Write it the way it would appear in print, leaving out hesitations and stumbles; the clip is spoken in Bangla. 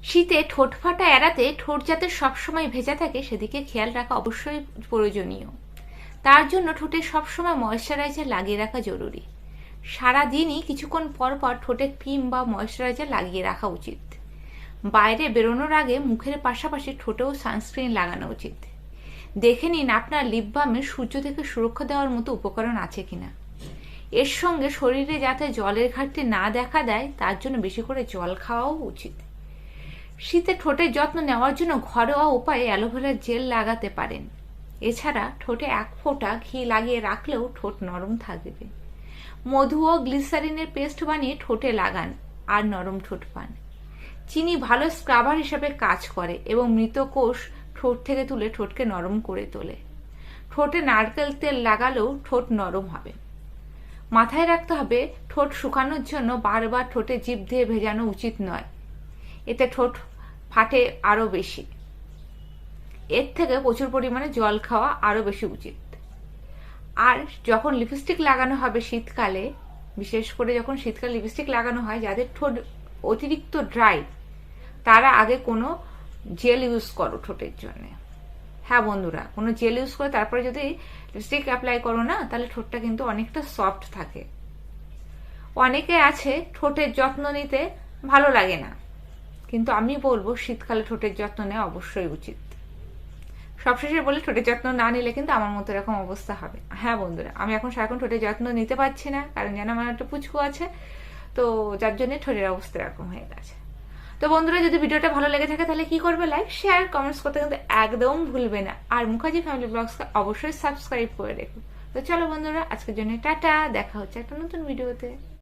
শীতে ঠোঁট ফাটা এড়াতে ঠোঁট যাতে সবসময় ভেজা থাকে সেদিকে খেয়াল রাখা অবশ্যই প্রয়োজনীয়। তার জন্য ঠোঁটে সবসময় ময়েশ্চারাইজার লাগিয়ে রাখা জরুরি। সারাদিনই কিছুক্ষণ পর পর ঠোঁটে ক্রিম বা ময়েশ্চারাইজার লাগিয়ে রাখা উচিত। বাইরে বেরোনোর আগে মুখের পাশাপাশি ঠোঁটেও সানস্ক্রিন লাগানো উচিত। দেখে নিন আপনার লিপ বামে সূর্য থেকে সুরক্ষা দেওয়ার মতো উপকরণ আছে কিনা। এর সঙ্গে শরীরে যাতে জলের ঘাটতি না দেখা দেয় তার জন্য বেশি করে জল খাওয়াও উচিত। শীতে ঠোঁটের যত্ন নেওয়ার জন্য ঘরোয়া উপায়ে অ্যালোভেরার জেল লাগাতে পারেন। এছাড়া ঠোঁটে 1 ফোঁটা ঘি লাগিয়ে রাখলেও ঠোঁট নরম থাকবে। মধু ও গ্লিসারিনের পেস্ট বানিয়ে ঠোঁটে লাগান আর নরম ঠোঁট পান। চিনি ভালো স্ক্রাবার হিসেবে কাজ করে এবং মৃত কোষ ঠোঁট থেকে তুলে ঠোঁটকে নরম করে তোলে। ঠোঁটে নারকেল তেল লাগালেও ঠোঁট নরম হবে। মাথায় রাখতে হবে, ঠোঁট শুকানোর জন্য বারবার ঠোঁটে জিভ দিয়ে ভেজানো উচিত নয়। এতে ঠোঁট ফাটে আরো বেশি। এর থেকে প্রচুর পরিমাণে জল খাওয়া আরো বেশি উচিত। আর যখন লিপস্টিক লাগানো হবে শীতকালে, বিশেষ করে যখন শীতকালে লিপস্টিক লাগানো হয়, যাদের ঠোঁট অতিরিক্ত ড্রাই তারা আগে কোনো জেল ইউজ করো ঠোঁটের জন্য। হ্যাঁ বন্ধুরা, কোনো জেল ইউজ করে তারপরে যদি লিপস্টিক অ্যাপ্লাই করো না, তাহলে ঠোঁটটা কিন্তু অনেকটা সফট থাকে। অনেকে আছে ঠোঁটের যত্ন নিতে ভালো লাগে না, কিন্তু আমি বলবো শীতকালে ঠোঁটের যত্ন নেওয়া অবশ্যই উচিত। সবশেষে বলে ঠোঁটের যত্ন না নিলে কিন্তু আমার মতো এরকম অবস্থা হবে। হ্যাঁ বন্ধুরা, আমি এখন সারাক্ষণ ঠোঁটের যত্ন নিতে পারছি না, কারণ যেন আমার একটা পুচকু আছে, তো যার জন্য ঠোঁটের অবস্থা এরকম হয়ে গেছে। তো বন্ধুরা, যদি ভিডিওটা ভালো লেগে থাকে তাহলে কি করবে, লাইক শেয়ার কমেন্টস করতে কিন্তু একদম ভুলবে না। আর মুখার্জি ফ্যামিলি ব্লগসকে অবশ্যই সাবস্ক্রাইব করে রেখো। তো চলো বন্ধুরা, আজকের জন্য টাটা, দেখা হচ্ছে একটা নতুন ভিডিওতে।